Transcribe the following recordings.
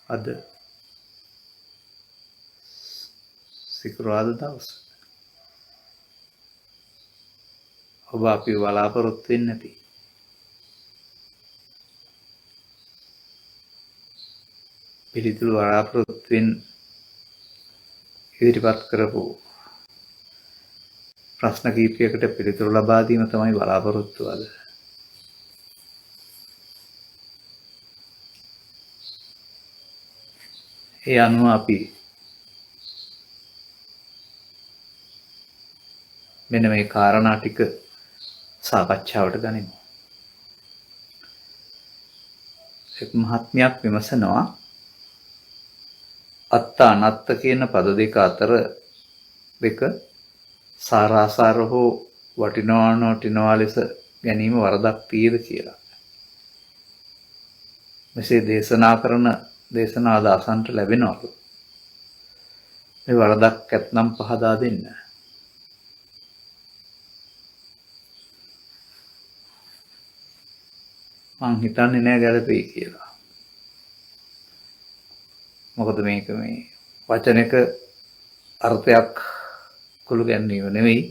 අද සිකුරාදා දවස ඔබ අපි බලාපොරොත්තු වෙන්නේ නැති පිළිතුරු බලාපොරොත්තුෙන් ඉදිරිපත් කරපු ප්‍රශ්න කීපයකට පිළිතුරු ලබා දීම තමයි බලාපොරොත්තු අද. ඒ අනුව අපි මෙන්න මේ කාරණා ටික සාකච්ඡාවට ගනිමු. එක් මහත්මයක් විමසනවා අත්ත අනත්ත කියන පද දෙක අතර දෙක සාරාසාර හෝ වටිනවා ලෙස ගැනීම වරදක් තියද කියලා. මෙසේ දේශනා කරන දේශනා දාසන්ට ලැබෙනවලු. මේ වරදක් ඇතනම් පහදා දෙන්න. මං හිතන්නේ නෑ ගැලපෙයි කියලා. මොකද මේක මේ වචනයක අර්ථයක් කුළු ගැන්වීම නෙවෙයි.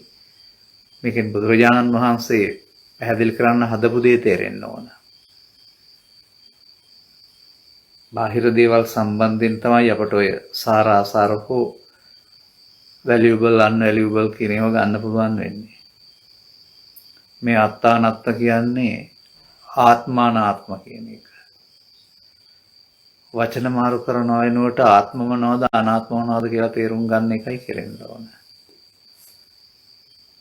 මේකෙන් බුදුරජාණන් වහන්සේ පැහැදිලි කරන්න හදපු දේ තේරෙන්න ඕන. බාහිර දේවල් සම්බන්ධයෙන් තමයි අපට ඔය සාරාසාර හෝ වැලියබල් අන්වැලියබල් කියන ඒවා ගන්න පුළුවන් වෙන්නේ. මේ අත්තානත්ත කියන්නේ ආත්මානාත්ම කියන එක. වචන මාරු කරනවා වෙනුවට ආත්ම මොනවද අනාත්ම මොනවද කියලා තේරුම් ගන්න එකයි කෙරෙන්න ඕන.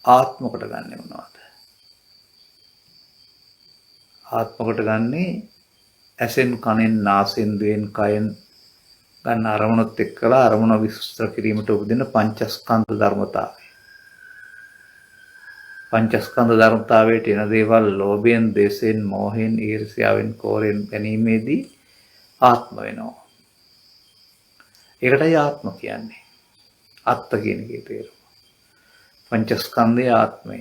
ආත්ම කොට ගන්නෙ මොනවද? ආත්ම කොට ගන්නේ ඇසෙන් කනෙන් නාසයෙන් දිවෙන් කයෙන් ගන්න අරමුණත් එක්කලා අරමුණ විස්තර කිරීමට උපදින පංචස්කන්ධ ධර්මතාවය. පංචස්කන්ධ ධර්මතාවයට එන දේවල් ලෝභයෙන්, ද්වේෂයෙන්, මෝහයෙන්, ඊර්ෂ්‍යාවෙන්, කෝරයෙන් ගැනීමේදී ආත්ම වෙනවා. ඒකටයි ආත්ම කියන්නේ. අත්ත කියන එකේ තේරුම. පංචස්කන්ධයේ ආත්මය.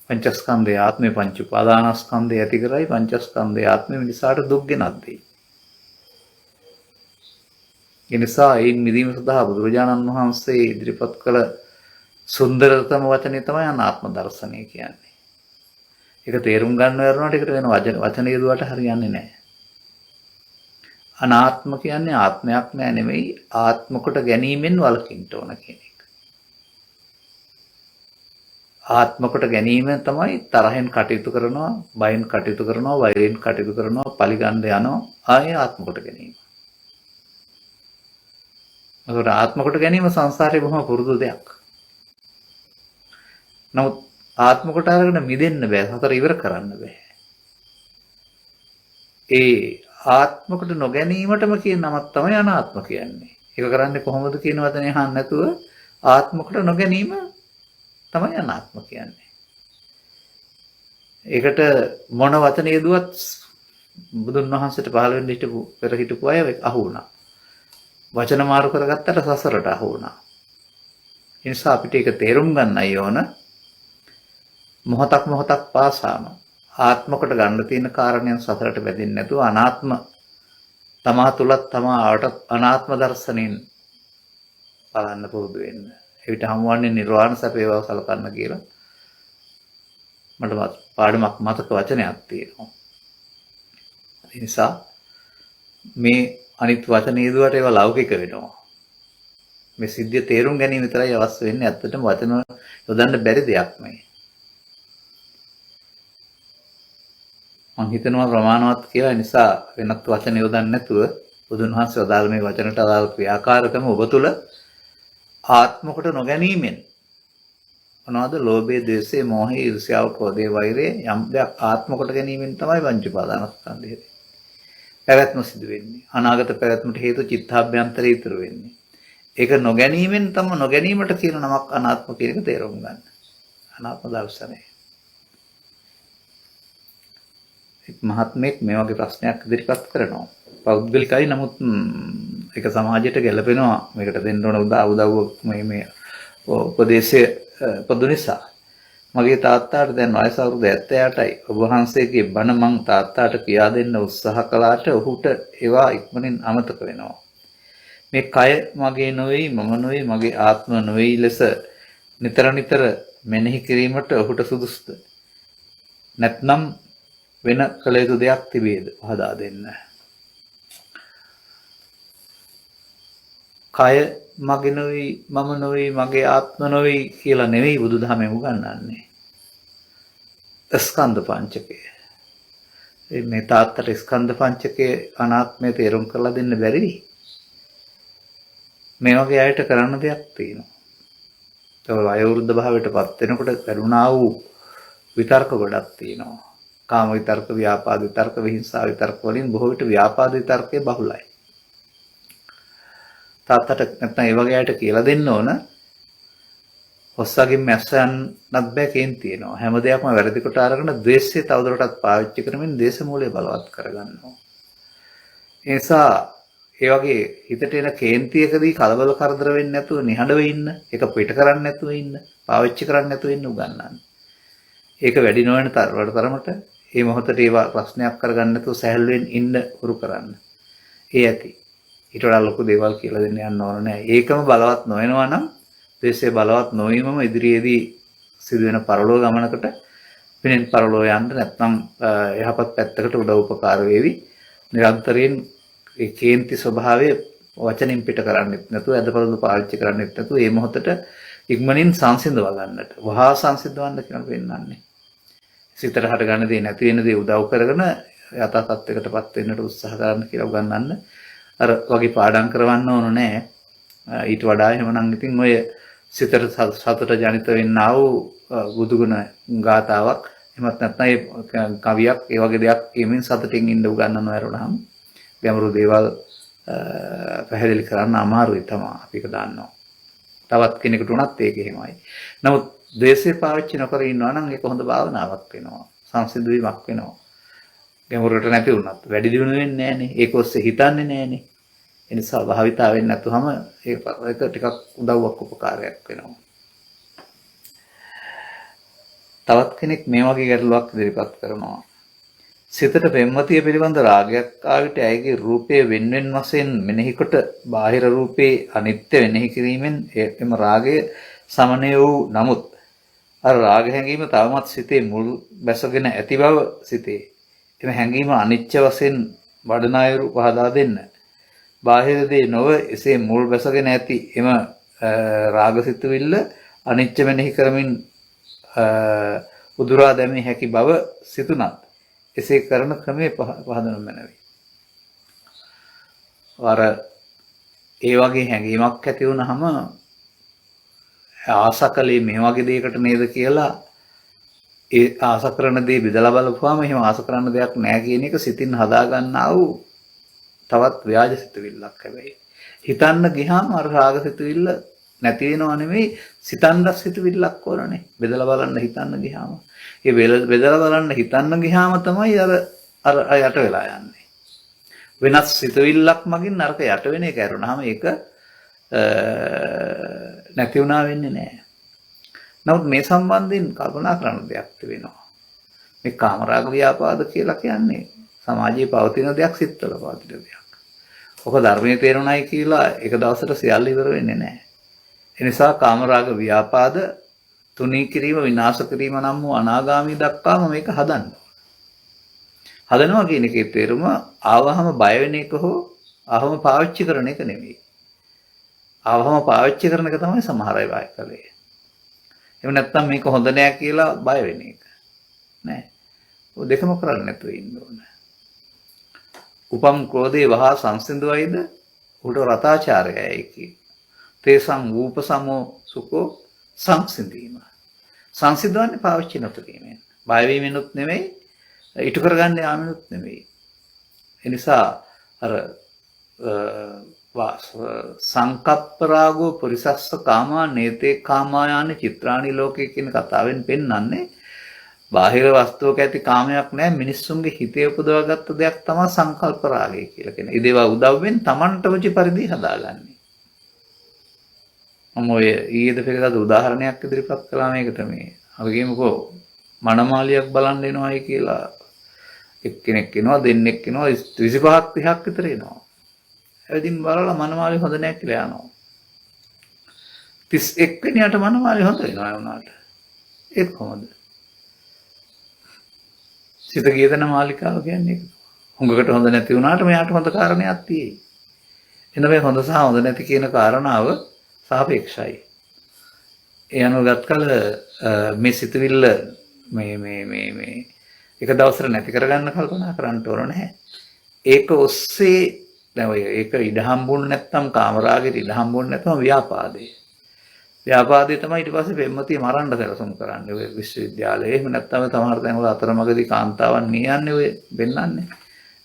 පංචස්කන්ධයේ ආත්මය පංච උපාදානස්කන්ධය ඇති කරයි පංචස්කන්ධයේ ආත්මය මිනිසාට දුක් ගෙනත් දෙයි. ඒ නිසා ඒ මිදීම සඳහා බුදුරජාණන් වහන්සේ ඉදිරිපත් කළ සුන්දරතම වචනේ තමයි අනාත්ම දර්ශනය කියන්නේ. ඒක තේරුම් ගන්න වෙරනට ඒකට වෙන වචන යොදුවට හරියන්නේ නැහැ. අනාත්ම කියන්නේ ආත්මයක් නෑ නෙමෙයි ආත්ම කොට ගැනීමෙන් වළකින්න ඕන කියන එක. ආත්ම කොට ගැනීම තමයි තරහෙන් කටයුතු කරනවා, බයෙන් කටයුතු කරනවා, වෛරයෙන් කටයුතු කරනවා, පරිගන්ධ යනවා, ආයේ ආත්ම කොට ගැනීම. ඒකට ආත්ම කොට ගැනීම සංසාරේ බොහොම පුරුදු දෙයක්. නමුත් ආත්ම කොට අරගෙන මිදෙන්න බෑ, සතර ඉවර කරන්න බෑ. ඒ ආත්ම කොට නොගැනීමටම කියන නමක් තමයි අනාත්ම කියන්නේ. ඒක කරන්නේ කොහොමද කියන වචනේ අහන්න නැතුව ආත්ම කොට නොගැනීම තමයි අනාත්ම කියන්නේ. ඒකට මොන වචන යෙදුවත් බුදුන් වහන්සේට පහළ වෙන්න පෙර හිටපු අය අහු වුණා. වචන මාරු කරගත්තට සසරට අහු වුණා. ඒ නිසා අපිට ඒක තේරුම් ගන්නයි ඕන. මොහොතක් පාසාම ආත්ම කොට ගන්න තියෙන කාරණයන් සසරට බැඳෙන්නේ නැතුව අනාත්ම තමා තුලත් තමාට අනාත්ම දර්ශනෙන් බලන්න පුරුදු වෙන්න. එවිට හමුවන්නේ නිර්වාණ සැපේව සලකන්න කියලා මට පාඩමක් මතක වචනයක් තියෙනවා. ඒ නිසා මේ අනිත් වචන යෙදුවට ඒවා ලෞකික වෙනවා. මේ සිද්ධිය තේරුම් ගැනීම විතරයි අවශ්‍ය වෙන්නේ. ඇත්තටම වචන යොදන්න බැරි දෙයක් මේ. මම හිතනවා ප්‍රමාණවත් කියලා. නිසා වෙනත් වචන යොදන්න නැතුව බුදුන් වහන්සේ වදාළ මේ වචනට අදාළ ක්‍රියාකාරකම ඔබ තුළ ආත්ම කොට නොගැනීමෙන් මොනවද ලෝභය, ද්වේෂය, මෝහය, ඊර්ෂ්‍යාව, ක්‍රෝධය, වෛරය යම් දෙයක් ආත්ම කොට ගැනීමෙන් තමයි පංච උපාදානස්කන්ධය පැවැත්ම සිදු වෙන්නේ. අනාගත පැවැත්මට හේතු චිත්තාභ්‍යන්තරය ඉතුරු වෙන්නේ. ඒක නොගැනීමෙන් තමයි නොගැනීමට කියන නමක් අනාත්ම කියන එක තේරුම් ගන්න. අනාත්ම දර්ශනය. මහත්මයෙක් මේ වගේ ප්‍රශ්නයක් ඉදිරිපත් කරනවා. පෞද්ගලිකයි නමුත් ඒක සමාජයට ගැලපෙනවා. මේකට දෙන්න ඕන උදව්ව මේ උපදේශය පොදු නිසා. මගේ තාත්තාට දැන් වයස අවුරුදු 78යි. ඔබ වහන්සේගේ බණ මං තාත්තාට කියා දෙන්න උත්සාහ කළාට ඔහුට ඒවා ඉක්මනින් අමතක වෙනවා. මේ කය මගේ නොවේ, මම නොවේ, මගේ ආත්ම නොවේ ලෙස නිතර නිතර මෙනෙහි කිරීමට ඔහුට සුදුසුද? නැත්නම් වෙන කළ යුතු දෙයක් තිබේද? පහදා දෙන්න. කය මගේ නොවේ, මම නොවේ, මගේ ආත්ම නොවේ කියලා නෙවෙයි බුදුදහමේ උගන්වන්නේ. ස්කන්ධ පංචකය. මේ තාත්තට ස්කන්ධ පංචකයේ අනාත්මය තේරුම් කරලා දෙන්න බැරි. මේ වගේ අයට කරන්න දෙයක් තියෙනවා. ඒ වයෝවෘද්ධ භාවයටපත් වෙනකොට කරුණා වූ විතර්ක ගොඩක් තියෙනවා. කාම විතර්ක, ව්‍යාපාද විතර්ක, විහිංසා විතර්ක වලින් බොහෝ විට ව්‍යාපාද විතර්කය බහුලයි. තාත්තට නැත්නම් ඒ වගේ අයට කියලා දෙන්න ඕන. ඔස්සගින් මැස්ස යන්නත් බෑ කේන් තියෙනවා. හැම දෙයක්ම වැරදි කොට අරගෙන ද්වේෂය තවදුරටත් පාවිච්චි කරමින් දේශ මූලය බලවත් කරගන්නවා. ඒ නිසා ඒ වගේ හිතට එන කේන්තියකදී කලබල කරදර වෙන්නේ නැතුව නිහඬව ඉන්න, ඒක පිට කරන්නේ නැතුව ඉන්න, පාවිච්චි කරන්නේ නැතුව ඉන්න උගන්වන්නේ. ඒක වැඩි නොවන තරමට මේ මොහොතේ ඒවා ප්‍රශ්නයක් කරගන්න නැතුව සැහැල්ලුවෙන් ඉන්න උරු කරන්න. ඒ ඇති. ඊට වඩා ලොකු දේවල් කියලා දෙන්න යන්න ඕන නෑ. ඒකම බලවත් නොවෙනවා නම් දේශේ බලවත් නොවීමම ඉදිරියේදී සිදුවෙන පරලෝ ගමනකට වෙනින් පරලෝ යන්න නැත්නම් යහපත් පැත්තකට උදව් උපකාර වේවි. නිරන්තරයෙන් ඒ කේන්ති ස්වභාවය වචනින් පිට කරන්නෙත් නැතුව අදපළඳු පාවිච්චි කරන්නෙත් නැතුව මේ මොහොතට ඉක්මනින් සංසිඳව ගන්නට වහා සංසිඳවන්න කියලා පෙන්නන්නේ. සිතට හට ගන්න දේ නැති වෙන දේ උදව් කරගෙන යථා තත්ත්වයකටපත් වෙන්නට උත්සාහ කරන්න කියලා උගන්වන්න. අර වගේ පාඩම් කරවන්න ඕන නෑ. ඊට වඩා එහෙමනම් ඉතින් ඔය සිතට සතුට ජනිත වෙන්නා වූ බුදුගුණ ගාතාවක් එහෙමත් නැත්නම් ඒ කවියක් ඒ වගේ දෙයක් එමින් සතුටින් ඉන්න උගන්වනවා වරුණාම ගැඹුරු දේවල් පැහැදිලි කරන්න අමාරුයි තමයි අපි ඒක දන්නවා. තවත් කෙනෙකුට උනත් ඒක එහෙමයි. නමුත් ද්වේෂය පාවිච්චි නොකර ඉන්නවා නම් ඒක හොඳ භාවනාවක් වෙනවා. සංසිද්ධ වීමක් වෙනවා. ගැඹුරට නැති වුණත් වැඩි දියුණු වෙන්නේ නැහනේ. ඒක ඔස්සේ හිතන්නේ නැහනේ. ඒ නිසා භාවිතාවෙන් නැතුවම ඒක ටිකක් උදව්වක් උපකාරයක් වෙනවා. තවත් කෙනෙක් මේ වගේ ගැටලුවක් ඉදිරිපත් කරනවා. සිතට පෙම්වතිය පිළිබඳ රාගයක් ආවිට ඇයගේ රූපය වෙන්වෙන් වශයෙන් මෙනෙහි කොට බාහිර රූපේ අනිත්‍ය වෙනෙහි කිරීමෙන් එම රාගය සමනය වූ නමුත් අර රාග හැඟීම තවමත් සිතේ මුල් බැසගෙන ඇති බව සිතේ. එම හැඟීම අනිත්‍ය වශයෙන් වඩන අයුරු පහදා දෙන්න. බාහිර දේ නොව එසේ මුල් බැසගෙන ඇති එම රාගසිතුවිල්ල අනිත්‍ය මෙනෙහි කරමින් උදුරා දැමිය හැකි බව සිතුනත් එසේ කරන ක්‍රමයේ පහදනු මැනවි. අර ඒ වගේ හැඟීමක් ඇති වුනහම ආසකලේ මේ වගේ දෙයකට නේද කියලා ඒ ආස කරන දේ බෙදලා බලපුවාම එහෙම ආස කරන දෙයක් නැහැ කියන එක සිතින් හදා ගන්නා වූ තවත් ව්‍යාජ සිතුවිල්ලක් හැබැයි. හිතන්න ගියාම අර රාග සිතුවිල්ල නැති වෙනව නෙමෙයි සිතන්න සිතුවිල්ලක් ඕනනේ. බෙදලා බලන්න හිතන්න ගියාම. ඒ බෙදලා බලන්න හිතන්න ගියාම තමයි අර යට වෙලා යන්නේ. වෙනස් සිතුවිල්ලක් මගින් නරක යට වෙන එක ඇරුණාම ඒක නැති වුණා වෙන්නේ නැහැ. නමුත් මේ සම්බන්ධයෙන් කල්පනා කරන දෙයක් තිබෙනවා. මේ කාමරාග ව්‍යාපාද කියලා කියන්නේ සමාජයේ පවතින දෙයක්, සිත්වල පවතින දෙයක්. ඔක ධර්මයේ තේරුණයි කියලා එක දවසට සියල්ල ඉවර වෙන්නේ නැහැ. ඒ නිසා කාමරාග ව්‍යාපාද තුනී කිරීම, විනාශ කිරීම නම් වූ අනාගාමී දක්වාම මේක හදන්න ඕන. හදනවා කියන එකේ තේරුම ආවහම බය වෙන එක හෝ ආවහම පාවිච්චි කරන එක නෙමෙයි. ආවහම පාවිච්චි කරන එක තමයි සමහර අය බය කළේ. එහෙම නැත්නම් මේක හොඳ නෑ කියලා බය වෙන එක. නෑ. ඔය දෙකම කරන්නේ නැතුව ඉන්න ඕන. උපම් ක්‍රෝධේ වහා සංසිඳුවයිද උඩ රතාචාරයයි කි. තේසං ූපසමෝ සුකෝ සංසිඳීම. සංසිඳවන්නේ පාවිච්චි නොකිරීමෙන්. බය වීමෙනුත් නෙමෙයි, ඉටු කරගන්න යාමෙනුත් නෙමෙයි. ඒ නිසා අර සංකප්ප රාගෝ පුරිසස්ස කාමා නේතේ කාමායානි චිත්‍රාණි ලෝකේ කියන කතාවෙන් පෙන්වන්නේ බාහිර වස්තුවක ඇති කාමයක් නැහැ, මිනිස්සුන්ගේ හිතේ උපදවාගත්ත දෙයක් තමයි සංකල්ප රාගය කියලා කියන්නේ. ඒ දේවල් උදව්වෙන් Tamanට වචි පරිදි හදාගන්නේ. මම ඔය ඊයේද පෙරේද උදාහරණයක් ඉදිරිපත් කළා මේකට මේ අපි කියමුකෝ මනමාලියක් බලන්න එනවායි කියලා එක්කෙනෙක් එනවා දෙන්නෙක් එනවා 25ක් 30ක් විතර එනවා. එදින් බලලා මනමාලිය හොඳ නැහැ කියලා යනවා. 31 වෙනියට මනමාලිය හොඳ වෙනවා ඒ වුණාට. ඒක කොහොමද? සිත ගියදන මාලිකාව කියන්නේ ඒක. හුඟකට හොඳ නැති වුණාට මෙයාට හොඳ කාරණයක් තියෙයි. එන මේ හොඳ සහ හොඳ නැති කියන කාරණාව සාපේක්ෂයි. ඒ අනුව ගත්කල මේ සිතවිල්ල මේ එක දවසට නැති කරගන්න කල්පනා කරන්න ඕන නැහැ. ඒක ඔස්සේ දැන් ඔය ඒක ඉඩ හම්බුනේ නැත්නම් කාමරාගෙට ඉඩ හම්බුනේ නැත්නම් ව්‍යාපාදේ. ව්‍යාපාදේ තමයි ඊට පස්සේ පෙම්මතිය මරන්න සැලසුම් කරන්නේ ඔය විශ්වවිද්‍යාලයේ. එහෙම නැත්නම් සමහර තැන්වල අතරමඟදී කාන්තාවන් නියන්නේ ඔය වෙන්නන්නේ.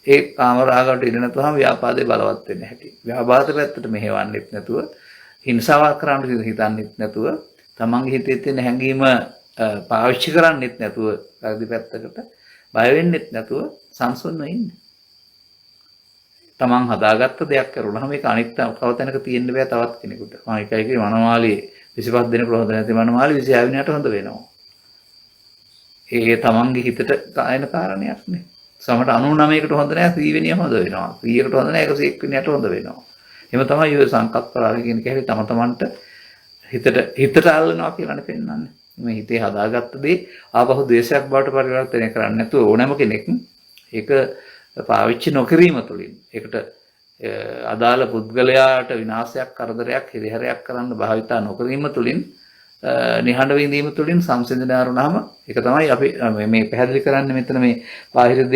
ඒ කාමරාගකට ඉඳ නැතුවම ව්‍යාපාදේ බලවත් වෙන්නේ නැහැටි. ව්‍යාපාද පැත්තට මෙහෙවන්නෙත් නැතුව හිංසාවක් කරන්න හිතන්නෙත් නැතුව තමන්ගේ හිතේ තියෙන හැඟීම පාවිච්චි කරන්නෙත් නැතුව වැරදි පැත්තකට බය වෙන්නෙත් නැතුව සංසුන්ව ඉන්න. තමන් හදාගත්ත දෙයක් කරුණාම ඒක අනිත් තව තැනක තියෙන්න බෑ තවත් කෙනෙකුට. මම එකයි කිව්වේ මනමාලී 25 දෙනෙකුට හොඳ නැති මනමාලී 26 වෙනියට හොඳ වෙනවා. ඒ තමන්ගේ හිතට කායන කාරණයක් නේ. සමහරට 99කට හොඳ නැහැ 100 වෙනිය හොඳ වෙනවා. 100කට හොඳ නැහැ 101 වෙනියට හොඳ වෙනවා. එහෙම තමයි ඔය සංකප්ප රාගය කියන කැලේ තම තමන්ට හිතට අල්ලනවා කියලානේ පෙන්නන්නේ. මේ හිතේ හදාගත්ත දේ ආපහු ද්වේෂයක් බවට පරිවර්තනය කරන්නේ නැතුව ඕනෑම කෙනෙක් ඒක පාවිච්චි නොකිරීම තුළින් ඒකට අදාළ පුද්ගලයාට විනාශයක් කරදරයක් හිරිහැරයක් කරන්න භාවිතා නොකිරීම තුළින් නිහඬ විඳීම තුළින් සංසිඳන ආරුණාම ඒක තමයි අපි මේ පැහැදිලි කරන්නේ මෙතන මේ බාහිර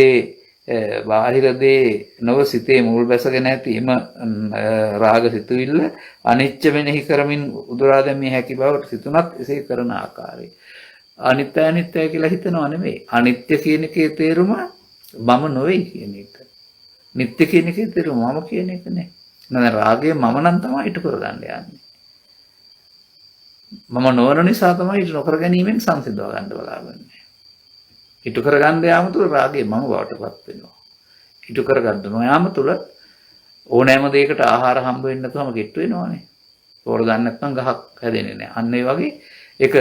දේ නව සිතේ මුල් බැසගෙන ඇති එම රාග සිතුවිල්ල අනිත්‍ය වෙනෙහි කරමින් උදුරා දැමිය හැකි බවට සිතුනත් එසේ කරන ආකාරය අනිත්‍ය අනිත්‍ය කියලා හිතනවා නෙමෙයි අනිත්‍ය කියන එකේ තේරුම මම නොවේ කියන එක නිට්ටය කියන එකේ තේරුම මම කියන එක නේ නේද රාගය මම නම් තමයි ඊට කරගන්න යන්නේ මම නොවන නිසා තමයි ඊට නොකර ගැනීමෙන් සංසිඳව ගන්න බලාගන්නේ ඊට කරගන්න යාම තුල රාගය මම බවටපත් වෙනවා. ඊට කරගන්න නොයාම තුල ඕනෑම දෙයකට ආහාර හම්බ වෙන්නේ නැතුවම කිට්ටු වෙනවානේ. තෝර ගන්න නැත්නම් ගහක් හැදෙන්නේ නැහැ. අන්න ඒ වගේ ඒක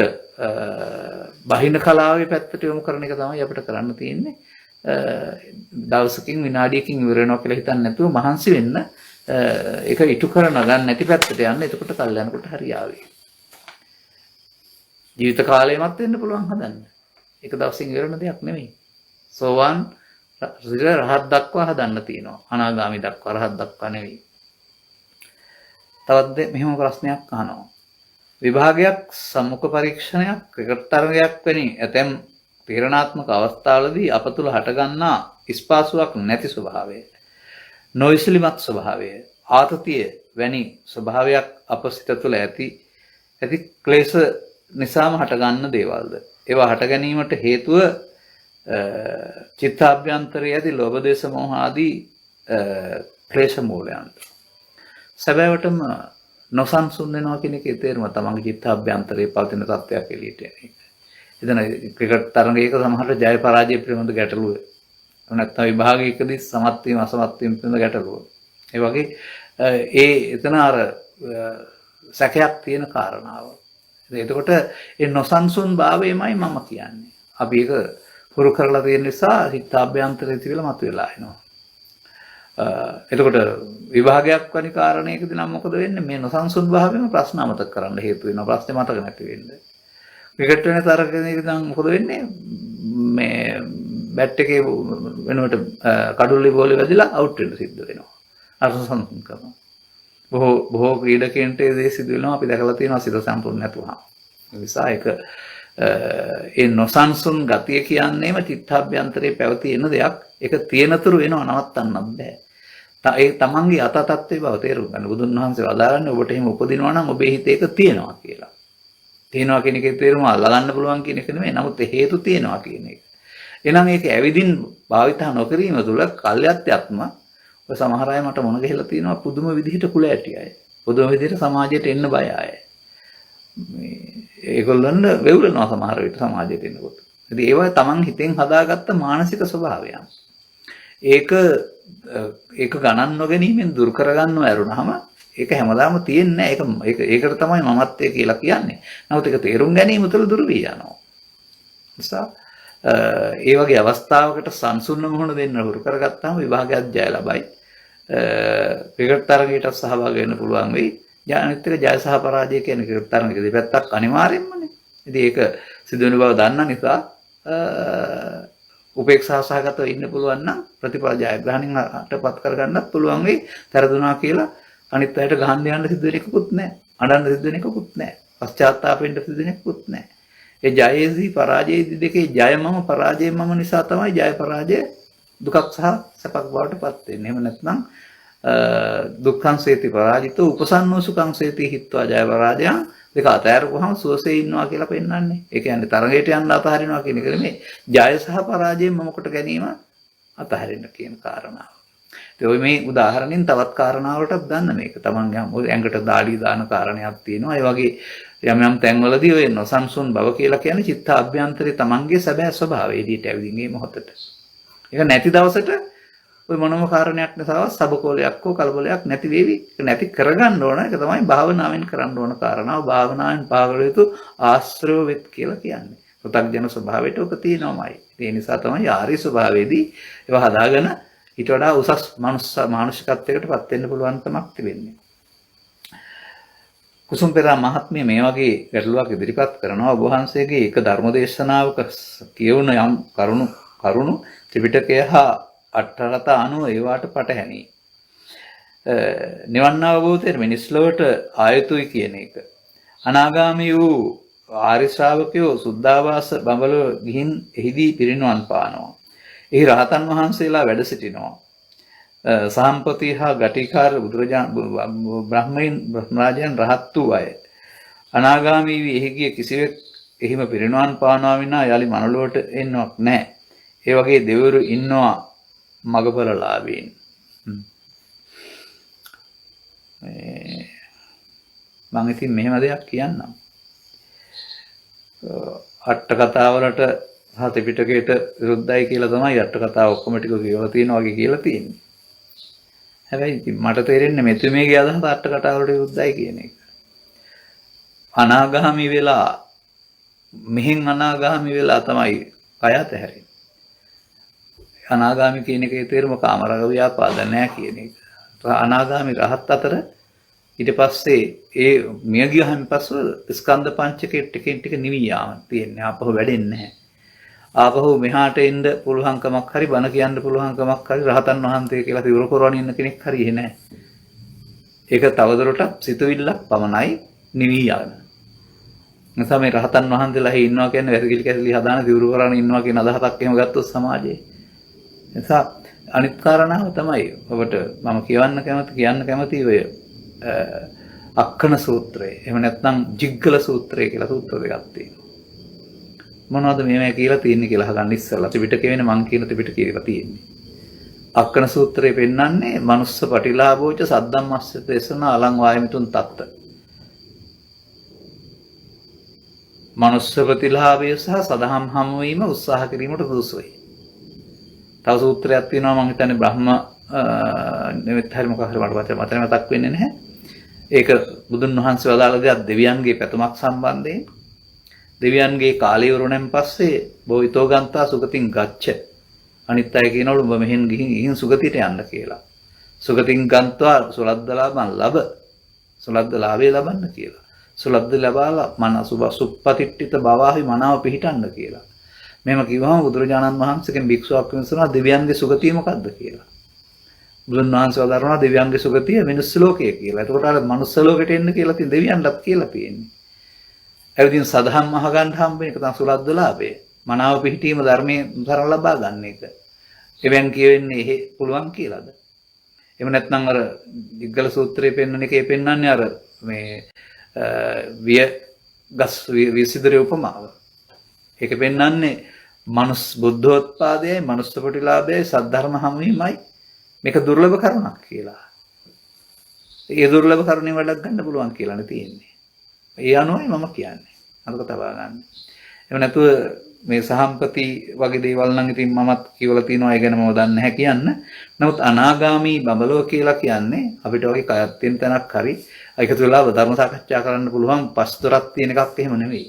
බහින කලාවේ පැත්තට යොමු කරන එක තමයි අපිට කරන්න තියෙන්නේ. දවසකින් විනාඩියකින් ඉවර වෙනවා කියලා හිතන්නේ නැතුව මහන්සි වෙන්න ඒක ඊට කරන ගන්න නැති පැත්තට යන්න. එතකොට කල් යනකොට හරියාවේ. ජීවිත කාලෙමත් වෙන්න පුළුවන් හදන්න. එක දවසින් ඉවරන දෙයක් නෙමෙයි. සෝවාන් රහත් දක්වා හදන්න තියෙනවා. අනාගාමි දක්වා රහත් දක්වා නෙවෙයි. තවත් මෙහෙම ප්‍රශ්නයක් අහනවා. විභාගයක් සම්මුඛ පරීක්ෂණයක් ක්‍රිකට් තරගයක් වැනි ඇතැම් තීරණාත්මක අවස්ථාවලදී අප තුළ හටගන්නා ස්පාසුවක් නැති ස්වභාවය, නොයිසිලිමත් ස්වභාවය, ආතතිය වැනි ස්වභාවයක් අප සිත තුළ ඇති ක්ලේශ නිසාම හටගන්න දේවල්ද? ඒවා හට ගැනීමට හේතුව චිත්තාභ්‍යන්තරයේ ඇති ලෝභ දේශ මොහ ආදී ක්ලේශ මූලයන්ට. සැබෑවටම නොසන්සුන් වෙනවා කියන එකේ තේරුම තමන්ගේ චිත්තාභ්‍යන්තරයේ පවතින තත්ත්වයක් එළියට එන එක. එතන ක්‍රිකට් තරගයක සමහරට ජය පරාජය පිළිබඳ ගැටලුව. නැත්නම් විභාගයකදී සමත් වීම අසමත් වීම පිළිබඳ ගැටලුව. ඒ වගේ එතන අර සැකයක් තියෙන කාරණාව. එතකොට ඒ නොසන්සුන් භාවයමයි මම කියන්නේ. අපි ඒක පුරු කරලා තියෙන නිසා චිත්තාභ්‍යන්තරයේ තිබිලා මතුවලා එනවා. එතකොට විභාගයක් වැනි කාරණයකදී නම් මොකද වෙන්නේ? මේ නොසන්සුන් භාවයම ප්‍රශ්න අමතක කරන්න හේතු වෙනවා. ප්‍රශ්නේ මතක නැති වෙන්නේ. ක්‍රිකට් වෙන තරගයකදී නම් මොකද වෙන්නේ? මේ බැට් එකේ වෙනුවට කඩුල්ලේ බෝලේ වැදිලා අවුට් වෙන්න සිද්ධ වෙනවා. අසන්සුන් කරනවා. බොහෝ ක්‍රීඩකයන්ට ඒ දේ සිදු වෙනවා අපි දැකලා තියෙනවා සිත සම්පූර්ණ නැතුවම. ඒ නිසා ඒක ඒ නොසන්සුන් ගතිය කියන්නේම චිත්තාභ්‍යන්තරයේ පැවති එන දෙයක්. ඒක තියෙනතුරු වෙනව නවත්තන්නත් බෑ. ඒ තමන්ගේ අත තත්ත්වයේ බව තේරුම් ගන්න. බුදුන් වහන්සේ වදාළන්නේ ඔබට එහෙම උපදිනවා නම් ඔබේ හිතේ ඒක තියෙනවා කියලා. තියෙනවා කියන එකේ තේරුම අල්ලගන්න පුළුවන් කියන එක නෙමෙයි. නමුත් හේතු තියෙනවා කියන එක. එහෙනම් ඒක ඇවිදින් භාවිතා නොකිරීම තුළ කල්යත්‍යත්ම සමහර අය මට මොන ගහලා තියෙනවා පුදුම විදිහට කුල ඇටි අය. පුදුම විදිහට සමාජයට එන්න බය අය. ඒගොල්ලන් වෙවුලනවා සමහර විට සමාජයට එනකොට. ඉතින් ඒවා තමන් හිතෙන් හදාගත්ත මානසික ස්වභාවයන්. ඒක ගණන් නොගැනීමෙන් දුරු කරගන්නව ඇරුණාම ඒක හැමදාම තියෙන්නේ නැහැ. ඒකට තමයි මමත්වය කියලා කියන්නේ. නමුත් ඒක තේරුම් ගැනීම තුළ දුරු වී යනවා. නිසා ඒ වගේ අවස්ථාවකට සංසුන්න මුහුණ දෙන්න හුරු කරගත්තාම විභාගයක් ජය ලබයි. ක්‍රිකට් තරගයකට සහභාගී වෙන්න පුළුවන් වෙයි. අනිත් එක ජය සහ පරාජය කියන ක්‍රිකට් තරගයක දෙපැත්තක් අනිවාර්යෙන්මනේ. ඉතින් ඒක සිදු වෙන බව දන්න නිසා උපේක්ෂා සහගතව ඉන්න පුළුවන් නම් ප්‍රතිඵල ජයග්‍රහණයෙන් අටපත් කරගන්නත් පුළුවන් වෙයි. තරදුනා කියලා අනිත් අයට ගහන්න යන්න සිදු වෙන එකකුත් නැහැ. අඬන්න සිදු වෙන එකකුත් නැහැ. පශ්චාත්තාපෙන්න සිදු වෙන එකකුත් නැහැ. ඒ ජයේදී පරාජයේදී දෙකේ ජය මම පරාජය මම නිසා තමයි ජය පරාජය දුකක් සහ සැපක් බවට පත් වෙන්නේ. එහෙම නැත්නම් දුක්ඛං සේති පරාජිතෝ උපසන්නෝ සුඛං සේති හිත්වා ජය පරාජයං දෙක අතහැරපුවාම සුවසේ ඉන්නවා කියලා පෙන්වන්නේ. ඒ කියන්නේ තරගයට යන්න අතහරිනවා කියන එක නෙමෙයි. ජය සහ පරාජය මම කොට ගැනීම අතහරින්න කියන කාරණාව. ඒ මේ උදාහරණෙන් තවත් කාරණාවලටත් ගන්න මේක. Taman ඇඟට දාඩි දාන කාරණයක් තියෙනවා. ඒ වගේ යම් යම් තැන්වලදී ඔය නොසන්සුන් බව කියලා කියන්නේ චිත්ත අභ්‍යන්තරේ Tamanගේ සැබෑ ස්වභාවය එළියට ඇවිදින් මේ මොහොතට. ඒක නැති දවසට ඔය මොනම කාරණයක් නිසා සබකෝලයක් හෝ කලබලයක් නැති වේවි. ඒක නැති කරගන්න ඕන. ඒක තමයි භාවනාවෙන් කරන්න ඕන කාරණාව. භාවනාවෙන් පාගල යුතු ආශ්‍රව වෙත් කියලා කියන්නේ. පෘථග්ජන ස්වභාවයට ඔක තියෙනවමයි. ඒ නිසා තමයි ආර්ය ස්වභාවයේදී ඒවා හදාගෙන ඊට වඩා උසස් මානසිකත්වයකට පත් වෙන්න පුළුවන්කමක් තිබෙන්නේ. කුසුම් පෙරා මහත්මිය මේ වගේ ගැටලුවක් ඉදිරිපත් කරනවා. ඔබ වහන්සේගේ එක ධර්මදේශනාවක කියවුන යම් කරුණු ත්‍රිපිටකය හා අටකථා අනුව ඒවාට පටහැනි. නිවන් අවබෝධයට මිනිස් ලොවට ආයතුයි කියන එක. අනාගාමී වූ ආර්ය ශ්‍රාවකයෝ සුද්ධාවාස බඹලව ගිහින් එහිදී පිරිනුවන් පානවා. එහි රහතන් වහන්සේලා වැඩ සිටිනවා. සහම්පති හා ගටිකාර බ්‍රහ්මරාජයන් රහත් වූ අය. අනාගාමී වී එහි ගිය කිසිවෙක් එහිම පිරිනුවන් පානවා විනා යලි මනලොවට එන්නවක් නැහැ. ඒ වගේ දෙවිවරු ඉන්නවා මගපලලාභීන්. මම ඉතින් මෙහෙම දෙයක් කියන්නම්. අට කතාවලට සහ ත්‍රිපිටකයට විරුද්ධයි කියලා තමයි අට කතාව ඔක්කොම ටික කියවලා තියෙනවා වගේ කියලා තියෙන්නේ. හැබැයි ඉතින් මට තේරෙන්නේ මෙතුමේගේ අදහස අට කතාවලට විරුද්ධයි කියන එක. අනාගාමි වෙලා මෙහෙන් අනාගාමි වෙලා තමයි කය අතහැරෙන්නේ. අනාගාමි කියන එකේ තේරුම කාමරාග ව්‍යාපාද නැහැ කියන එක. අනාගාමි රහත් අතර ඊට පස්සේ ඒ මිය ගියහන් පස්ව ස්කන්ධ පංචකයේ ටිකෙන් ටික නිවි යාම තියෙන්නේ. ආපහු වැඩෙන්නේ නැහැ. ආපහු මෙහාට එන්න පුළුවන්කමක් හරි බණ කියන්න පුළුවන්කමක් හරි රහතන් වහන්සේ කියලා තිවර කරවන ඉන්න කෙනෙක් හරි එහෙ නැහැ. ඒක තවදුරටත් සිතුවිල්ලක් පමණයි නිවි යන. නිසා මේ රහතන් වහන්සේලා හේ ඉන්නවා කියන්නේ වැරදිලි කැසලි හදාන තිවර කරවන ඉන්නවා කියන අදහසක් එහෙම ගත්තොත් සමාජයේ. නිසා අනිත් කාරණාව තමයි ඔබට මම කියන්න කැමති ඔය අක්කන සූත්‍රය. එහෙම නැත්නම් ජිග්ගල සූත්‍රය කියලා සූත්‍ර දෙකක් තියෙනවා. මොනවද මේ කියලා තියෙන්නේ කියලා අහගන්න ඉස්සෙල්ලා ත්‍රිපිටකේ වෙන මං කියන ත්‍රිපිටකේ කියලා තියෙන්නේ. අක්කන සූත්‍රය පෙන්වන්නේ මනුස්ස පටිලාභෝච සද්දම්මස්ස දේශන අලං වායමිතුන් තත්ත. මනුස්ස ප්‍රතිලාභය සහ සදහම් හමු වීම උත්සාහ කිරීමට සුදුසුයි. තව සූත්‍රයක් තියෙනවා මම හිතන්නේ බ්‍රහ්ම නෙවෙත් හරි මොකක් හරි මට මතක වෙන්නේ නැහැ. ඒක බුදුන් වහන්සේ වදාළ දෙයක් දෙවියන්ගේ පැතුමක් සම්බන්ධයෙන්. දෙවියන්ගේ කාලය වරුණෙන් පස්සේ බොයිතෝ ගන්තා සුගතින් ගච්ඡ. අනිත් අය කියනවලු ඔබ මෙහෙන් ගිහින් සුගතියට යන්න කියලා. සුගතින් ගන්තා සුලද්දලාභං ලබ. සුලද්දලාභය ලබන්න කියලා. සුලද්ද ලබාලා මන සුප්පතිට්ඨිත බවාහි මනාව පිහිටන්න කියලා. මෙහෙම කිව්වම බුදුරජාණන් වහන්සේගෙන් භික්ෂුවක් විමසනවා දෙවියන්ගේ සුගතිය මොකද්ද කියලා. බුදුන් වහන්සේ වදාරනවා දෙවියන්ගේ සුගතිය මිනිස් ලෝකය කියලා. එතකොට අර මනුස්ස ලෝකෙට එන්න කියලා තියෙන දෙවියන්ටත් කියලා තියෙන්නේ. එවිදින් සදහම් අහගන්න හම්බෙන එක තමයි සුලද්දලාභය. මනාව පිහිටීම ධර්මයේ තරම් ලබා ගන්න එක. එවෙන් කියවෙන්නේ එහෙ පුළුවන් කියලාද? එහෙම නැත්නම් අර දිග්ගල සූත්‍රයේ පෙන්වන එකේ පෙන්වන්නේ අර මේ විසිදරේ උපමාව. ඒක පෙන්වන්නේ මනුස් බුද්ධෝත්පාදයයි මනුස්ස ප්‍රතිලාභයයි සද්ධර්ම හමුවීමයි මේක දුර්ලභ කරුණක් කියලා. ඒ දුර්ලභ කරුණේ වැඩක් ගන්න පුළුවන් කියලානේ තියෙන්නේ. ඒ අනුවයි මම කියන්නේ. අරක තබා ගන්න. එහෙම නැතුව මේ සහම්පති වගේ දේවල් නම් ඉතින් මමත් කියවලා තියෙනවා ඒ ගැන මම දන්නේ නැහැ කියන්න. නමුත් අනාගාමී බඹලව කියලා කියන්නේ අපිට වගේ කයක් තියෙන තැනක් හරි එකතු වෙලා ධර්ම සාකච්ඡා කරන්න පුළුවන් පස් දොරක් තියෙන එකක් එහෙම නෙවෙයි.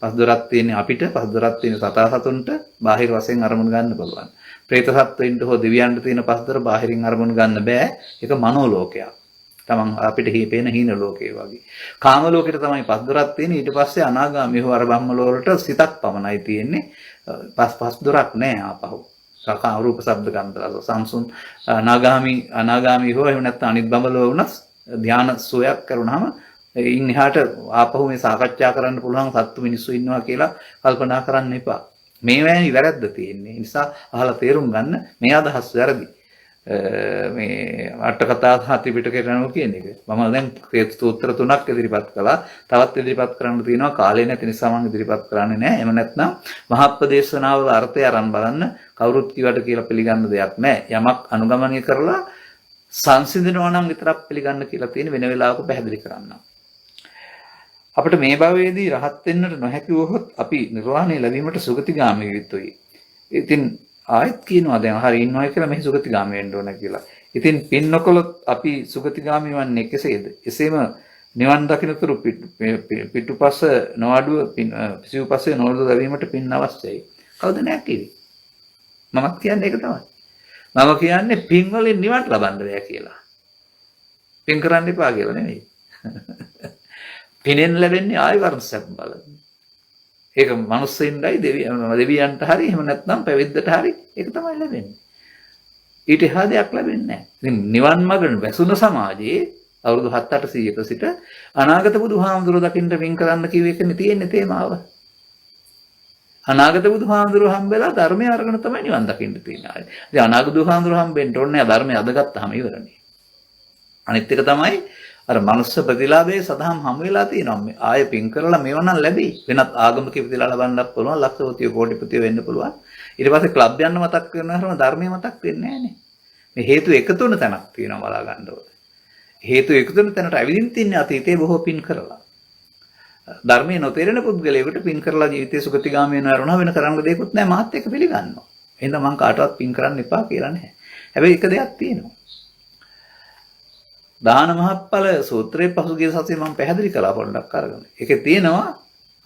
පස් දොරක් තියෙන අපිට පස් දොරක් තියෙන සතා සතුන්ට බාහිර වශයෙන් අරමුණු ගන්න පුළුවන්. പ്രേත සත්වයින්ට හෝ දෙවියන්ට තියෙන පස් දොර බාහිරින් අරමුණු ගන්න බෑ. ඒක මනෝ ලෝකයක්. තමන් අපිට පේන හීන ලෝකේ වගේ. කාම ලෝකෙට තමයි පස් දොරක් තියෙන්නේ. ඊට පස්සේ අනාගාමී හෝ අර බ්‍රහ්ම ලෝකවලට සිතක් පමණයි තියෙන්නේ. පස් දොරක් නෑ ආපහු. සකා රූප ශබ්ද ගන්ධ රස සංසුන් අනාගාමී හෝ එහෙම නැත්නම් අනිත් බඹලෝ වුණත් ධානය සෝයක් කරුණාම ඉන් එහාට ආපහු මේ සාකච්ඡා කරන්න පුළුවන් සත්තු මිනිස්සු ඉන්නවා කියලා කල්පනා කරන්න එපා. මේ වැනි වැරද්ද තියෙන්නේ. ඒ නිසා අහලා තේරුම් ගන්න මේ අදහස් වැරදි. මේ අට කතා ත්‍රිපිටකයට යනවා කියන එක. මම දැන් සූත්‍ර 3ක් ඉදිරිපත් කළා. තවත් ඉදිරිපත් කරන්න තියෙනවා. කාලය නැති නිසා මම ඉදිරිපත් කරන්නේ නැහැ. එහෙම නැත්නම් මහප්පදේශනාවල අර්ථය අරන් බලන්න කවුරුත් කිව්වට කියලා පිළිගන්න දෙයක් නැහැ. යමක් අනුගමනය කරලා සංසිඳනවා නම් විතරක් පිළිගන්න කියලා තියෙන වෙන වෙලාවක පැහැදිලි කරන්න. අපිට මේ භවයේදී රහත් වෙන්නට නොහැකි වුවහොත් අපි නිර්වාණය ලැබීමට සුගතිගාමී යුතුයි. ඉතින් ආයෙත් කියනවා දැන් හරි ඉන්නවා කියලා මෙහි සුගතිගාමී වෙන්න ඕන කියලා. ඉතින් පින් නොකළොත් අපි සුගතිගාමී වන්නේ කෙසේද? එසේම නිවන් දකින්නතුරු පිටුපස නොඅඩුව සිව්පස්සේ නොඅඩුව ලැබීමට පින් අවශ්‍යයි. කවුද නැහැ කිව්වේ? මමත් කියන්නේ ඒක තමයි. මම කියන්නේ පින් වලින් නිවන් ලබන්න බෑ කියලා. පින් කරන්න එපා කියලා නෙමෙයි. පිනෙන් ලැබෙන්නේ ආයි වර්ණසක් බල. ඒක මනුස්සයින්ටයි දෙවියන්ට හරි එහෙම නැත්නම් පැවිද්දට හරි ඒක තමයි ලැබෙන්නේ. ඊට එහා දෙයක් ලැබෙන්නේ නැහැ. ඉතින් නිවන් මඟ වැසුණු සමාජයේ අවුරුදු 7-800ක සිට අනාගත බුදුහාමුදුරුවෝ දකින්න පින් කරන්න කිව්ව එකනේ තියෙන්නේ තේමාව. අනාගත බුදුහාමුදුරුවෝ හම්බෙලා ධර්මය අරගෙන තමයි නිවන් දකින්න තියෙන්නේ. ඉතින් අනාගත බුදුහාමුදුරුවෝ හම්බෙන්න ඕනේ ධර්මය අද ගත්තාම ඉවරනේ. අනිත් එක තමයි අර මනුස්ස ප්‍රතිලාභයේ සදාම් හම් වෙලා තියෙනවා. ආයෙ පින් කරලා මේව නම් ලැබෙයි. වෙනත් ආගමක ප්‍රතිලාභ ලබන්නත් පුළුවන්. ලක්ෂපතිය කෝටිපතිය වෙන්න පුළුවන්. ඊට පස්සේ ක්ලබ් යන්න මතක් කරනහම ධර්මයේ මතක් වෙන්නේ නැහනේ. මේ හේතු එකතු වෙන තැනක් තියෙනවා බලා ගන්න ඕනේ. හේතු එකතු වෙන තැනට ඇවිදින් තින්නේ අතීතයේ බොහෝ පින් කරලා. ධර්මයේ නොතේරෙන පුද්ගලයෙකුට පින් කරලා ජීවිතේ සුගතිගාමී වෙනවා වෙන කරන්න දෙයක්වත් නැහැ. මාත් එක පිළිගන්නවා. එහෙනම් මම කාටවත් පින් කරන්න එපා කියලා නැහැ. හැබැයි එක දෙයක් තියෙනවා. දාන මහත්ඵල සූත්‍රයේ පසුගිය සතියේ මම පැහැදිලි කළා පොඩ්ඩක් අරගෙන. ඒකේ තියෙනවා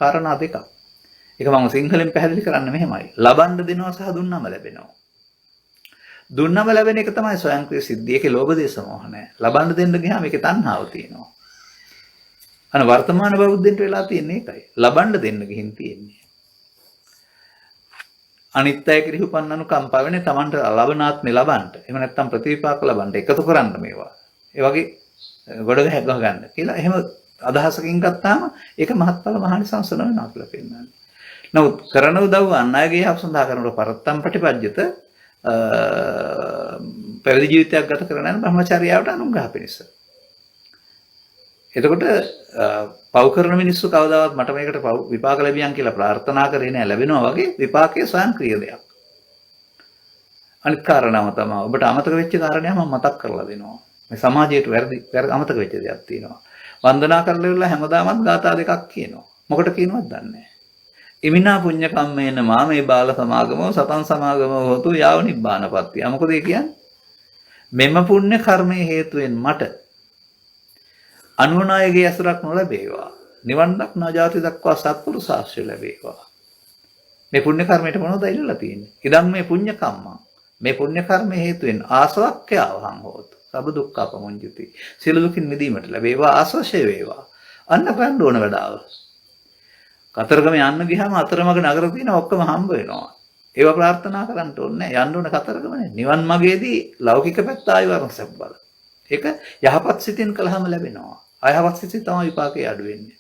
කාරණා දෙකක්. ඒක මම සිංහලෙන් පැහැදිලි කරන්න මෙහෙමයි. ලබන්න දෙනවා සහ දුන්නම ලැබෙනවා. දුන්නම ලැබෙන එක තමයි ස්වයංක්‍රීය සිද්ධිය. ඒකේ ලෝභ දේශ මොහ නැහැ. ලබන්න දෙන්න ගියාම ඒකේ තණ්හාව තියෙනවා. අන වර්තමාන බෞද්ධෙන්ට වෙලා තියෙන්නේ ඒකයි. ලබන්න දෙන්න ගිහින් තියෙන්නේ. අනිත් අය කෙරෙහි උපන්නනු කම්පා වෙන්නේ Tamanට ලබනාත්මේ ලබන්න. එහෙම නැත්නම් ප්‍රතිවිපාක ලබන්න එකතු කරන්න මේවා. ඒ වගේ ගොඩ ගහ ගන්න කියලා එහෙම අදහසකින් ගත්තාම ඒක මහත්ඵල මහානිසංස වෙනවා කියලා පෙන්නන්නේ. නමුත් කරන උදව් අන් අයගේ හප් සඳහා කරනකොට පරත්තම් ප්‍රතිපජ්‍යත පැවිදි ජීවිතයක් ගත කරන යන බ්‍රහ්මචර්යාවට අනුග්‍රහ පිණිස. එතකොට පව් කරන මිනිස්සු කවදාවත් මට මේකට විපාක ලැබියන් කියලා ප්‍රාර්ථනා කරේ නෑ. ලැබෙනවා වගේ විපාකයේ ස්වයංක්‍රීය දෙයක්. අනිත් කාරණාව තමයි ඔබට අමතක වෙච්ච කාරණයක් මම මතක් කරලා දෙනවා. මේ සමාජයට වැරදි අමතක වෙච්ච දෙයක් තියෙනවා. වන්දනා කරලා ඉවරලා හැමදාමත් ගාථා දෙකක් කියනවා. මොකට කියනවද දන්නේ නැහැ. ඉමිනා පුඤ්ඤ කම්මේන මාමේ බාල සමාගමෝ සතං සමාගමෝ හොතු යාව නිබ්බානපත්තිය. මොකද ඒ කියන්නේ? මෙම පුණ්‍ය කර්මයේ හේතුවෙන් මට අනුනායගේ ඇසුරක් නොලැබේවා. නිවන් දක්නා ජාති දක්වා සත්පුරුෂ ආශ්‍රය ලැබේවා. මේ පුණ්‍ය කර්මයට මොනවද ඉල්ලලා තියෙන්නේ? ඉදන් මේ පුණ්‍ය කම්මං. මේ පුණ්‍ය කර්මයේ හේතුවෙන් ආසවක්ඛ්‍යාවහං හෝතු. සබ දුක්ඛපමුඤ්ජති. සියලු දුකින් මිදීමට ලැබේවා ආශ්‍රය වේවා. අන්න කරන්න ඕන වැඩාව. කතරගම යන්න ගියාම අතරමඟ නගර තියෙන ඔක්කොම හම්බ වෙනවා. ඒවා ප්‍රාර්ථනා කරන්න ඕනේ නැහැ. යන්න ඕන කතරගමනේ. නිවන් මාර්ගයේදී ලෞකික පැත්ත ආයි වරසක් බල. ඒක යහපත් සිතින් කළාම ලැබෙනවා. අයහපත් සිතින් තමයි විපාකේ අඩු වෙන්නේ.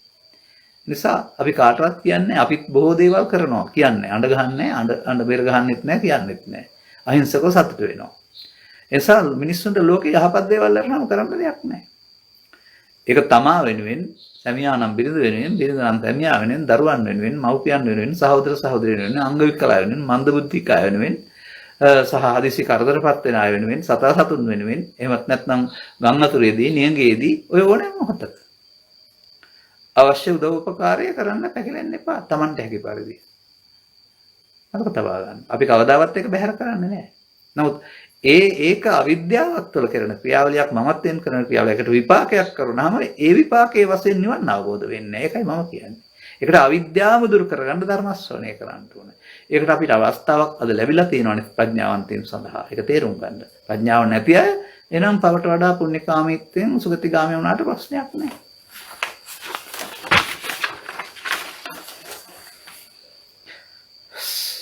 නිසා අපි කාටවත් කියන්නේ අපිත් බොහෝ දේවල් කරනවා කියන්නේ. අඬ ගහන්නේ අඬ බෙර ගහන්නෙත් නැහැ කියන්නෙත් නැහැ. අහිංසකව සතුට වෙනවා. එසා මිනිස්සුන්ට ලෝකේ යහපත් දේවල් කරනම කරන්න දෙයක් නැහැ. ඒක තමා වෙනුවෙන්, සැමියා නම් බිරිඳ වෙනුවෙන්, බිරිඳ නම් සැමියා වෙනුවෙන්, දරුවන් වෙනුවෙන්, මව්පියන් වෙනුවෙන්, සහෝදර සහෝදරියන් වෙනුවෙන්, අංග විකල අය වෙනුවෙන්, මන්දබුද්ධික අය වෙනුවෙන්, සහ හදිසි කරදරපත් වෙන අය වෙනුවෙන්, සතා සතුන් වෙනුවෙන්, එහෙමත් නැත්නම් ගම් අතුරේදී, නියඟේදී ඔය ඕනෑම මොහොතක අවශ්‍ය උදව් උපකාරය කරන්න පැකිලෙන්න එපා. Tamanට හැකි පරිදි. අරක තබා ගන්න. අපි කවදාවත් ඒක බැහැර කරන්නේ නැහැ. නමුත් ඒක අවිද්‍යාවක් තුළ කරන ක්‍රියාවලියක් මමත් කරන ක්‍රියාවලියකට විපාකයක් කරුණාම ඒ විපාකයේ වශයෙන් නිවන් අවබෝධ වෙන්නේ. ඒකයි මම කියන්නේ. ඒකට අවිද්‍යාව දුරු කරගන්න ධර්ම ශ්‍රවණය කරන්න ඕනේ. ඒකට අපිට අවස්ථාවක් අද ලැබිලා තියෙනවානේ ප්‍රඥාවන්තයන් සඳහා. ඒක තේරුම් ගන්න. ප්‍රඥාව නැති අය එනම් පවට වඩා පුණ්‍යකාමීත්වයෙන් සුගතිගාමී වුණාට ප්‍රශ්නයක් නැහැ.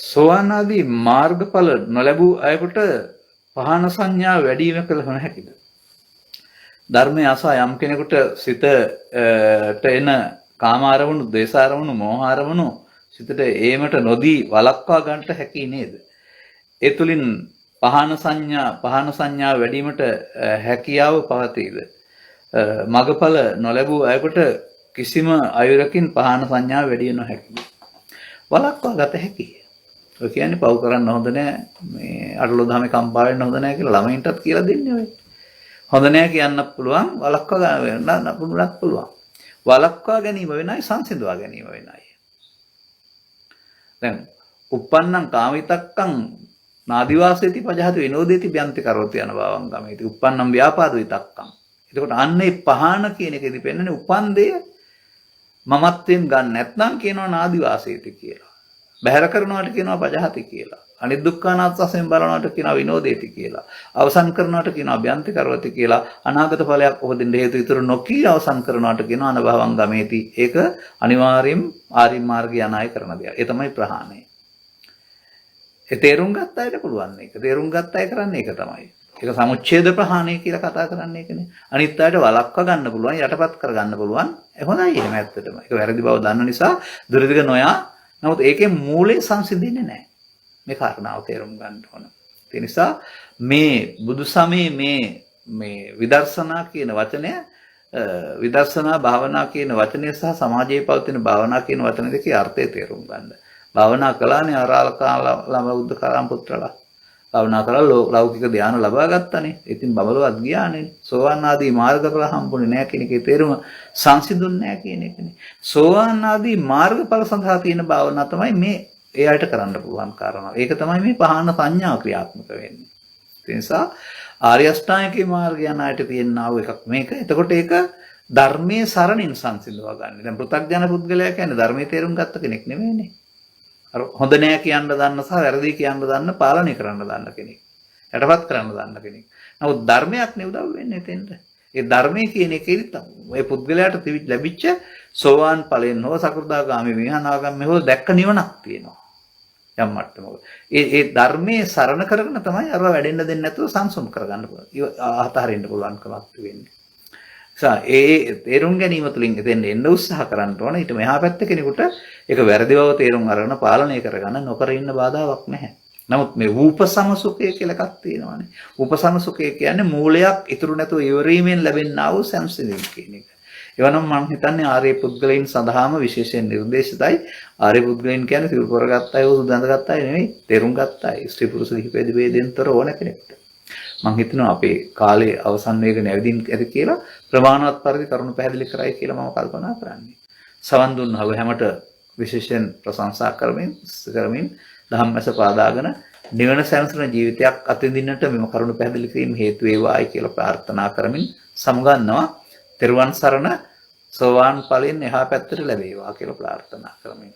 සෝවාන් ආදී මාර්ගඵල නොලැබූ අයකට පහන සංඥා වැඩි වීම කළ හැකිද? ධර්මය අසා යම් කෙනෙකුට සිතට එන කාම අරමුණු, ද්වේෂ අරමුණු, මෝහ අරමුණු සිතට ඒමට නොදී වළක්වා ගන්නට හැකි නේද? ඒ තුලින් පහන සංඥා වැඩිවීමට හැකියාව පවතීද? මගඵල නොලැබූ අයකට කිසිම අයුරකින් පහන සංඥා වැඩි වෙන හැකිද? වළක්වා ගත හැකියි. ඔය කියන්නේ පව් කරන්න හොඳ නැහැ, මේ අටලෝ දහමේ කම්පා වෙන්න හොඳ නැහැ කියලා ළමයින්ටත් කියලා දෙන්නේ ඔය. හොඳ නැහැ කියන්නත් පුළුවන්, වළක්වා ගන්නත් පුළුවන්. වළක්වා ගැනීම වෙනයි, සංසිඳවා ගැනීම වෙනයි. දැන් uppannam කාමිතක්කං නාදිවාසේති පජහති විනෝදේති බ්‍යන්ති කරෝති යන බවං ගමේති. uppannam ව්‍යාපාද විතක්කං. එතකොට අන්නේ පහන කියන එකෙදි පෙන්නන්නේ උපන්දේ මමත්වයෙන් ගන්න නැත්නම් කියනවා නාදිවාසේති කියලා. බහැර කරනවාට කියනවා පජහති කියලා. අනිත් දුක්ඛානාත් වශයෙන් බලනවාට කියනවා විනෝදේති කියලා. අවසන් කරනවාට කියනවා අභ්‍යන්ති කරවති කියලා. අනාගත ඵලයක් උපදින්න හේතු ඉතුරු නොකී අවසන් කරනවාට කියනවා අනභවං ගමේති. ඒක අනිවාර්යයෙන් ආර්ය මාර්ගය අනාය කරන දෙයක්. ඒ තමයි ප්‍රහාණය. ඒ තේරුම් ගත්ත අයට පුළුවන් මේක. තේරුම් ගත්ත අය කරන්නේ ඒක තමයි. ඒක සමුච්ඡේද ප්‍රහාණය කියලා කතා කරන්නේ ඒකනේ. අනිත් අයට වළක්වා ගන්න පුළුවන්, යටපත් කර ගන්න පුළුවන්. ඒ හොඳයි එහෙම ඇත්තටම. ඒක වැරදි බව දන්න නිසා දුරදිග නොයා. නමුත් ඒකේ මූලයේ සංසිඳෙන්නේ නැහැ. මේ කාරණාව තේරුම් ගන්න ඕන. ඒ නිසා මේ බුදු සමයේ මේ විදර්ශනා කියන වචනය, විදර්ශනා භාවනා කියන වචනය සහ සමාජයේ පවතින භාවනා කියන වචන දෙකේ අර්ථය තේරුම් ගන්න. භාවනා කළානේ අරාලකාල උද්දකාරම් පුත්‍රලා. භාවනා කරලා ලෞකික ධානය ලබා ගත්තානේ. ඉතින් බබලවත් ගියානේ. සෝවාන් ආදී මාර්ගඵල හම්බුනේ නැහැ කියන එකේ තේරුම සංසිඳුන්නේ නැහැ කියන එකනේ. සෝවාන් ආදී මාර්ගඵල සඳහා තියෙන භාවනා තමයි මේ එයාට කරන්න පුළුවන් කාරණා. ඒක තමයි මේ පහන සංඥා ක්‍රියාත්මක වෙන්නේ. ඒ නිසා ආර්ය අෂ්ටාංගික මාර්ගය යනාට තියෙනා වූ එකක් මේක. එතකොට ඒක ධර්මයේ සරණින් සංසිඳවා ගන්න. දැන් පෘථග්ජන පුද්ගලයා කියන්නේ ධර්මයේ තේරුම් ගත්ත කෙනෙක් නෙමෙයිනේ. අර හොඳ නෑ කියන්න දන්න සහ වැරදි කියන්න දන්න, පාලනය කරන්න දන්න කෙනෙක්. යටපත් කරන්න දන්න කෙනෙක්. නමුත් ධර්මයක් නේ උදව් වෙන්නේ එතෙන්ට. ඒ ධර්මයේ කියන එකේදී මේ පුද්ගලයාට ලැබිච්ච සෝවාන් ඵලයෙන් හෝ සකෘදාගාමී විහානාගාමී හෝ දැක්ක නිවනක් තියෙනවා. යම් මට්ටමක. ඒ ධර්මයේ සරණ කරගෙන තමයි අරව වැඩෙන්න දෙන්නේ නැතුව සංසුන් කරගන්න පුළුවන්. අතහරින්න පුළුවන්කමක් වෙන්නේ. ඒ තේරුම් ගැනීම තුළින් එතෙන් එන්න උත්සාහ කරන්න ඕන. ඊට මෙහා පැත්ත කෙනෙකුට ඒක වැරදි බව තේරුම් අරගෙන පාලනය කරගන්න නොකර ඉන්න බාධාවක් නැහැ. නමුත් මේ ූපසමසුඛය කියලා එකක් තියෙනවානේ. ූපසමසුඛය කියන්නේ මූලයක් ඉතුරු නැතුව ඉවරීමෙන් ලැබෙනා වූ සංසිඳීම කියන එක. එවනම් මම හිතන්නේ ආර්ය පුද්ගලයන් සඳහාම විශේෂයෙන් නිර්දේශිතයි. ආර්ය පුද්ගලයන් කියන්නේ සිල් කරගත්ත අය, උසු දඳගත්ත අය නෙවෙයි, තේරුම් ගත්ත අය. ස්ත්‍රී පුරුෂ දීපේදී වේදෙන්තර ඕන කෙනෙක්ට. මම හිතනවා අපේ කාලේ අවසන් වේගන ඇවිදින් ඇති කියලා ප්‍රමාණවත් පරිදි කරුණු පැහැදිලි කරයි කියලා මම කල්පනා කරන්නේ. සවන් දුන්නව හැමට විශේෂයෙන් ප්‍රශංසා කරමින් ධම්මස පාදාගෙන නිවන සැනසෙන ජීවිතයක් අත්විඳින්නට මෙම කරුණු පැහැදිලි කිරීම හේතු වේවායි කියලා ප්‍රාර්ථනා කරමින් සමුගන්නවා. තෙරුවන් සරණ. සෝවාන් ඵලයෙන් එහා පැත්තට ලැබේවා කියලා ප්‍රාර්ථනා කරමින්